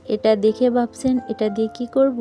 এটা দেখে ভাবছেন এটা দিয়ে কি করব?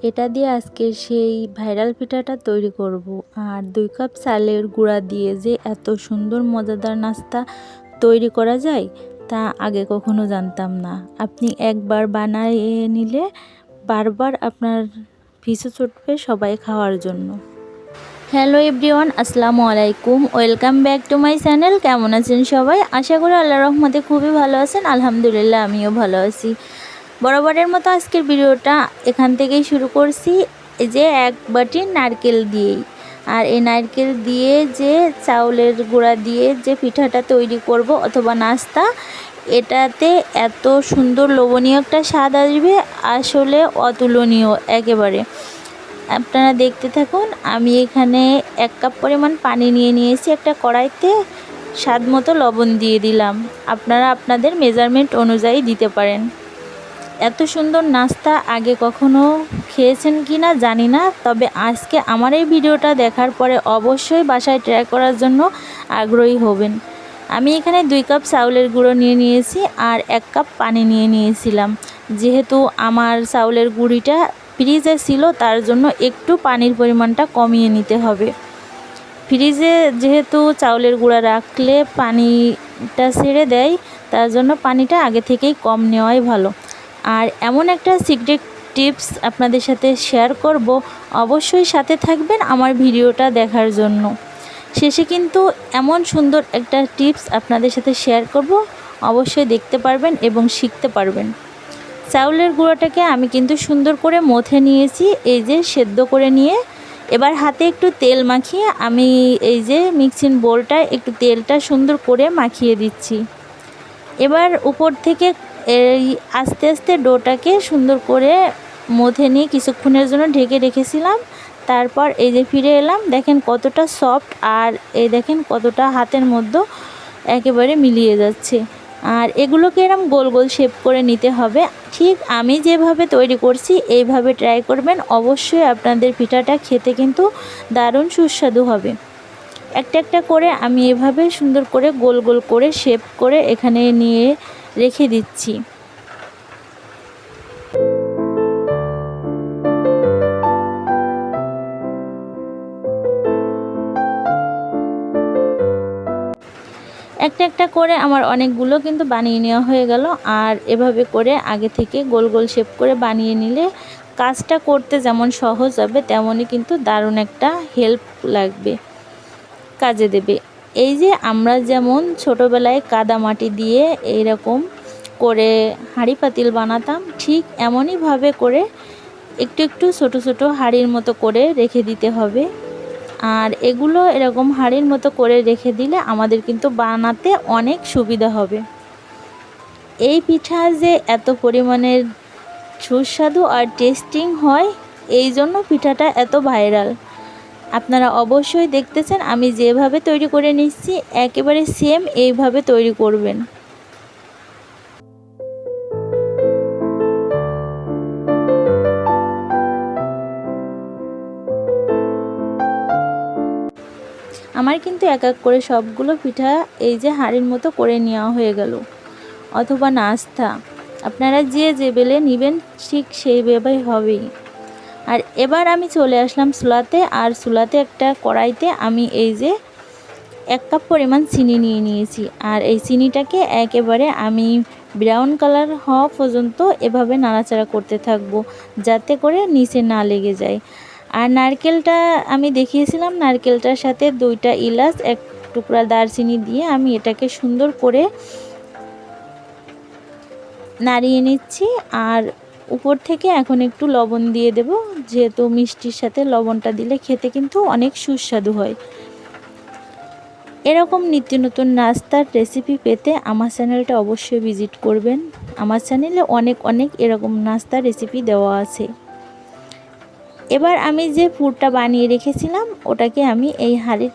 এটা দিয়ে আজকে সেই ভাইরাল পিঠাটা তৈরি করব। আর 2 কাপ চালের গুঁড়া দিয়ে যে এত সুন্দর মজাদার নাস্তা তৈরি করা যায় তা আগে কখনো জানতাম না। আপনি একবার বানিয়ে নিলে বারবার আপনার পিছু ছুটবে সবাই খাওয়ার জন্য। হ্যালো এভরিওয়ান, আসসালামু আলাইকুম, welcome back to my channel. কেমন আছেন সবাই? আশা করি আল্লাহর রহমতে খুবই ভালো আছেন। আলহামদুলিল্লাহ আমিও ভালো আছি। বরাবরের মতো আজকের ভিডিওটা এখান থেকেই শুরু করছি, এই যে 1 বাটি নারকেল দিয়েই। আর এই নারকেল দিয়ে যে চাউলের গুঁড়া দিয়ে যে পিঠাটা তৈরি করব অথবা নাস্তা, এটাতে এত সুন্দর লোভনীয় একটা স্বাদ আসবে, আসলে অতুলনীয় একেবারে। আপনারা দেখতে থাকুন। আমি এখানে 1 কাপ পরিমাণ পানি নিয়েছি একটা কড়াইতে, স্বাদ মতো লবণ দিয়ে দিলাম। আপনারা আপনাদের মেজারমেন্ট অনুযায়ী দিতে পারেন। এত সুন্দর নাস্তা আগে কখনো খেয়েছেন কি না জানি না, তবে আজকে আমার এই ভিডিওটা দেখার পরে অবশ্যই বাসায় ট্রাই করার জন্য আগ্রহী হবেন। আমি এখানে 2 কাপ চাউলের গুঁড়ো নিয়েছি আর 1 কাপ পানি নিয়েছিলাম। যেহেতু আমার চাউলের গুঁড়িটা ফ্রিজে ছিল, তার জন্য একটু পানির পরিমাণটা কমিয়ে নিতে হবে। ফ্রিজে যেহেতু চাউলের গুঁড়া রাখলে পানিটা ছেড়ে দেয়, তার জন্য পানিটা আগে থেকেই কম নেওয়াই ভালো। আর এমন একটা সিক্রেট টিপস আপনাদের সাথে শেয়ার করব, অবশ্যই সাথে থাকবেন আমার ভিডিওটা দেখার জন্য। শেষে কিন্তু এমন সুন্দর একটা টিপস আপনাদের সাথে শেয়ার করব, অবশ্যই দেখতে পারবেন এবং শিখতে পারবেন। চাউলের গুঁড়োটাকে আমি কিন্তু সুন্দর করে মথে নিয়েছি, এই যে সেদ্ধ করে নিয়ে। এবার হাতে একটু তেল মাখিয়ে আমি এই যে মিক্সিং বোলটায় একটু তেলটা সুন্দর করে মাখিয়ে দিচ্ছি। এবার উপর থেকে এই আস্তে আস্তে ডোটাকে সুন্দর করে মথে নিয়ে কিছুক্ষণের জন্য ঢেকে রেখেছিলাম। তারপর এই যে ফিরে এলাম, দেখেন কতটা সফট, আর এই দেখেন কতটা হাতের মধ্যে একেবারে মিলিয়ে যাচ্ছে। আর এগুলোকে এরকম গোল গোল শেপ করে নিতে হবে। ঠিক আমি যেভাবে তৈরি করছি এইভাবে ট্রাই করবেন, অবশ্যই আপনাদের পিঠাটা খেতে কিন্তু দারুণ সুস্বাদু হবে। একটা একটা করে আমি এভাবে সুন্দর করে গোল গোল করে শেপ করে এখানে নিয়ে রেখে দিচ্ছি। একটা একটা করে আমার অনেকগুলো কিন্তু বানিয়ে নেওয়া হয়ে গেল। আর এভাবে করে আগে থেকে গোল গোল শেপ করে বানিয়ে নিলে কাজটা করতে যেমন সহজ হবে, তেমনই কিন্তু দারুণ একটা হেল্প লাগবে, কাজে দেবে। এই যে আমরা যেমন ছোটোবেলায় কাদা মাটি দিয়ে এইরকম করে হাঁড়ি পাতিল বানাতাম, ঠিক এমনইভাবে করে একটু একটু ছোট ছোট হাঁড়ির মতো করে রেখে দিতে হবে। আর এগুলো এরকম হাঁড়ির মতো করে রেখে দিলে আমাদের কিন্তু বানাতে অনেক সুবিধা হবে। এই পিঠা যে এত পরিমাণের সুস্বাদু আর টেস্টিং হয়, এই জন্য পিঠাটা এত ভাইরাল। আপনারা অবশ্যই দেখতেছেন আমি যেভাবে তৈরি করে নিচ্ছি, একেবারে সেম এইভাবে তৈরি করবেন। আমার কিন্তু এক এক করে সবগুলো পিঠা এই যে হাঁড়ির মতো করে নেওয়া হয়ে গেল, অথবা নাস্তা আপনারা যে বেলে নেবেন ঠিক সেইভাবেই হবেই। আর এবার আমি চলে আসলাম চুলাতে। আর চুলাতে একটা কড়াইতে আমি এই যে 1 কাপ পরিমাণ চিনি নিয়েছি। আর এই চিনিটাকে একেবারে আমি ব্রাউন কালার হওয়া পর্যন্ত এভাবে নাড়াচাড়া করতে থাকবো, যাতে করে নিচে না লেগে যায়। আর নারকেলটা আমি দেখিয়েছিলাম, নারকেলটার সাথে 2টা এলাচ, 1 টুকরা দারচিনি দিয়ে আমি এটাকে সুন্দর করে নাড়িয়ে নিচ্ছি। আর উপর থেকে এখন একটু লবণ দিয়ে দেব, যেহেতু মিষ্টির সাথে লবণটা দিলে খেতে কিন্তু অনেক সুস্বাদু হয়। এরকম নিত্য নতুন নাস্তার রেসিপি পেতে আমার চ্যানেলটা অবশ্যই ভিজিট করবেন। আমার চ্যানেলে অনেক এরকম নাস্তার রেসিপি দেওয়া আছে। এবার আমি যে পুরটা বানিয়ে রেখেছিলাম ওটাকে আমি এই হাঁড়ির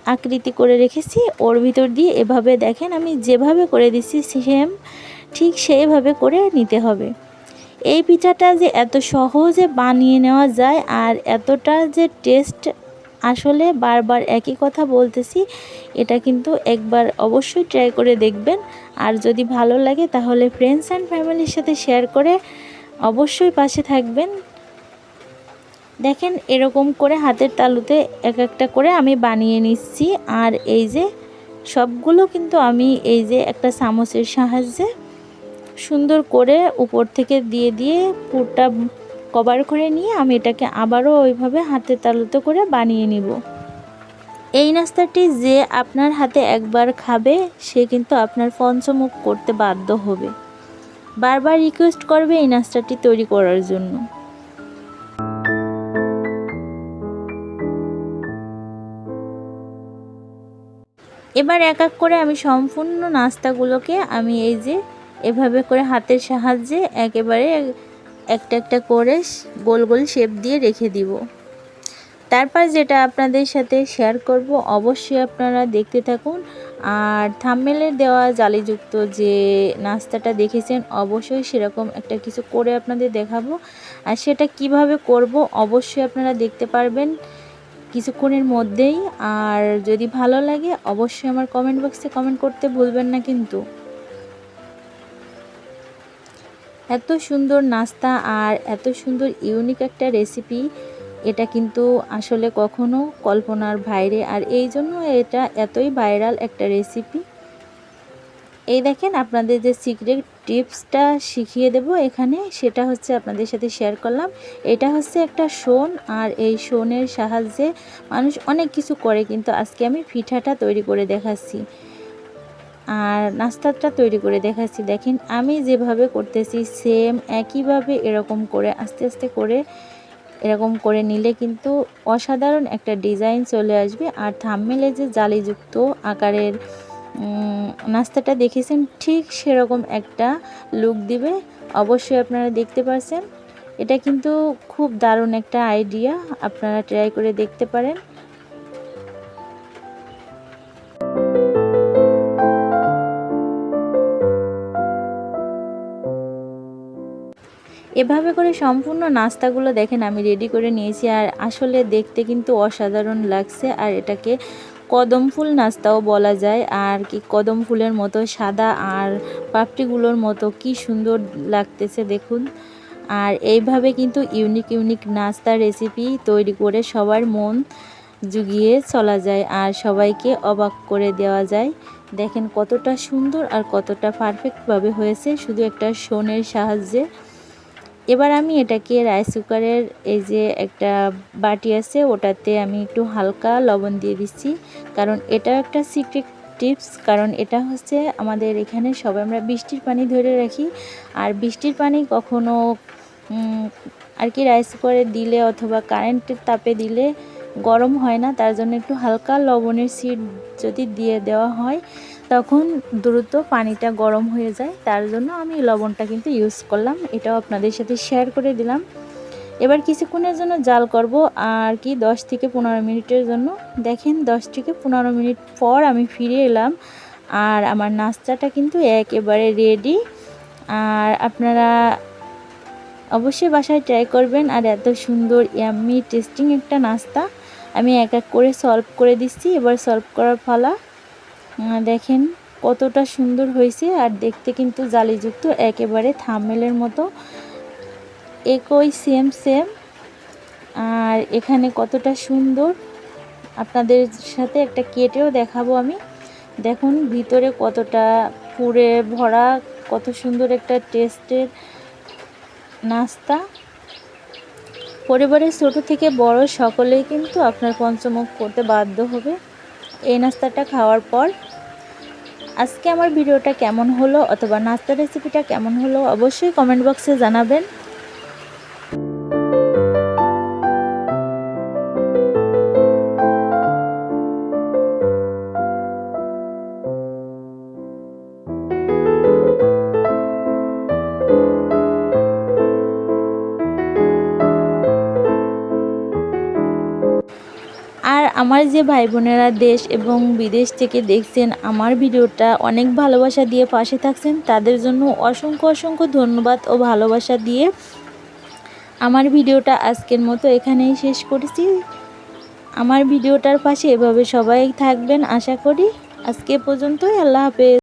আকৃতি করে রেখেছি, ওর ভিতর দিয়ে এভাবে দেখেন আমি যেভাবে করে দিচ্ছি সেম ঠিক সেইভাবে করে নিতে হবে। এই পিঠাটা যে এত সহজে বানিয়ে নেওয়া যায় আর এতটা যে টেস্ট আসলে বারবার একই কথা বলতেছি, এটা কিন্তু একবার অবশ্যই ট্রাই করে দেখবেন। আর যদি ভালো লাগে তাহলে ফ্রেন্ডস অ্যান্ড ফ্যামিলির সাথে শেয়ার করে অবশ্যই পাশে থাকবেন। দেখেন এরকম করে হাতের তালুতে এক একটা করে আমি বানিয়ে নিচ্ছি। আর এই যে সবগুলো কিন্তু আমি এই যে একটা চামচের সাহায্যে সুন্দর করে উপর থেকে দিয়ে দিয়ে পুরটা কভার করে নিয়ে আমি এটাকে আবারও ওইভাবে হাতের তালুতে করে বানিয়ে নিব। এই নাস্তাটি যে আপনার হাতে একবার খাবে সে কিন্তু আপনার পঞ্চমুখ করতে বাধ্য হবে, বারবার রিকোয়েস্ট করবে এই নাস্তাটি তৈরি করার জন্য। এবার এক এক করে আমি সম্পূর্ণ নাস্তাগুলোকে আমি এই যে এভাবে করে হাতের সাহায্যে একেবারে একটা একটা করে গোল গোল শেপ দিয়ে রেখে দিব। তারপর যেটা আপনাদের সাথে শেয়ার করব অবশ্যই আপনারা দেখতে থাকুন। আর থাম্বনেলে দেওয়া জালিযুক্ত যে নাস্তাটা দেখেছেন অবশ্যই সেরকম একটা কিছু করে আপনাদের দেখাবো। আর সেটা কিভাবে করব অবশ্যই আপনারা দেখতে পারবেন কিছুক্ষণের মধ্যেই। আর যদি ভালো লাগে অবশ্যই আমার কমেন্ট বক্সে কমেন্ট করতে ভুলবেন না কিন্তু। এত সুন্দর নাস্তা আর এত সুন্দর ইউনিক একটা রেসিপি, এটা কিন্তু আসলে কখনো কল্পনার বাইরে। আর এই জন্য এটা এতই ভাইরাল একটা রেসিপি। এই দেখেন আপনাদের যে সিক্রেট টিপসটা শিখিয়ে দেব এখানে, সেটা হচ্ছে আপনাদের সাথে শেয়ার করলাম। এটা হচ্ছে একটা শোন, আর এই শোনের সাহায্যে মানুষ অনেক কিছু করে, কিন্তু আজকে আমি পিঠাটা তৈরি করে দেখাচ্ছি আর নাস্তাটা তৈরি করে দেখাচ্ছি। দেখেন আমি যেভাবে করতেছি সেম একইভাবে এরকম করে আস্তে আস্তে করে এরকম করে নিলে কিন্তু অসাধারণ একটা ডিজাইন চলে আসবে। আর থাম্বনেলে যে জালিযুক্ত আকারের নাস্তাটা দেখেছেন ঠিক সেরকম একটা লুক দিবে। অবশ্যই আপনারা দেখতে পাচ্ছেন, এটা কিন্তু খুব দারুণ একটা আইডিয়া, আপনারা ট্রাই করে দেখতে পারেন। এভাবে করে সম্পূর্ণ নাস্তাগুলো দেখেন আমি রেডি করে নিয়েছি। আর আসলে দেখতে কিন্তু অসাধারণ লাগছে। আর এটাকে কদম ফুল নাস্তাও বলা যায়। আর কি কদম ফুলের মতো সাদা আর পাপড়িগুলোর মতো কি সুন্দর লাগতেছে দেখুন। আর এইভাবে কিন্তু ইউনিক ইউনিক নাস্তা রেসিপি তৈরি করে সবার মন জুগিয়ে চলা যায় আর সবাইকে অবাক করে দেওয়া যায়। দেখেন কতটা সুন্দর আর কতটা পারফেক্টভাবে হয়েছে শুধু একটা শোনের সাহায্যে। এবার আমি এটাকে রাইস কুকারের এই যে একটা বাটি আছে ওটাতে আমি একটু হালকা লবণ দিয়ে দিচ্ছি, কারণ এটা একটা সিক্রেট টিপস। কারণ এটা হচ্ছে আমাদের এখানে সবাই আমরা বৃষ্টির পানি ধরে রাখি, আর বৃষ্টির পানি কখনো আর কি রাইস কুকারে দিলে অথবা কারেন্টের তাপে দিলে গরম হয় না। তার জন্য একটু হালকা লবণের সিড যদি দিয়ে দেওয়া হয় তখন দ্রুত পানিটা গরম হয়ে যায়। তার জন্য আমি লবণটা কিন্তু ইউজ করলাম, এটাও আপনাদের সাথে শেয়ার করে দিলাম। এবার কিছুক্ষণের জন্য জাল করব, আর কি 10 থেকে 15 মিনিটের জন্য। দেখেন 10 থেকে 15 মিনিট পর আমি ফিরে এলাম, আর আমার নাস্তাটা কিন্তু একেবারে রেডি। আর আপনারা অবশ্যই বাসায় ট্রাই করবেন। আর এত সুন্দর ইয়াম্মি টেস্টিং একটা নাস্তা আমি এক এক করে সলভ করে দিচ্ছি। এবার সলভ করার পালা। দেখেন কতটা সুন্দর হয়েছে, আর দেখতে কিন্তু জালিযুক্ত একেবারে থাম্বনেলের মতো একই সেম সেম। আর এখানে কতটা সুন্দর আপনাদের সাথে একটা কেটেও দেখাবো আমি। দেখুন ভিতরে কতটা পুরে ভরা, কত সুন্দর একটা টেস্টের নাস্তা। পরিবারের ছোট থেকে বড় সকলেই কিন্তু আপনার পঞ্চমুখ করতে বাধ্য হবে এই নাস্তাটা খাওয়ার পর। আজকে আমার ভিডিওটা কেমন হলো অথবা নাস্তা রেসিপিটা কেমন হলো অবশ্যই কমেন্ট বক্সে জানাবেন। আর আমার যে ভাই বোনেরা দেশ এবং বিদেশ থেকে দেখছেন আমার ভিডিওটা, অনেক ভালোবাসা দিয়ে পাশে থাকছেন, তাদের জন্য অসংখ্য অসংখ্য ধন্যবাদ ও ভালোবাসা দিয়ে আমার ভিডিওটা আজকের মতো এখানেই শেষ করেছি। আমার ভিডিওটার পাশে এভাবে সবাই থাকবেন আশা করি। আজকে পর্যন্তই, আল্লাহ হাফেজ।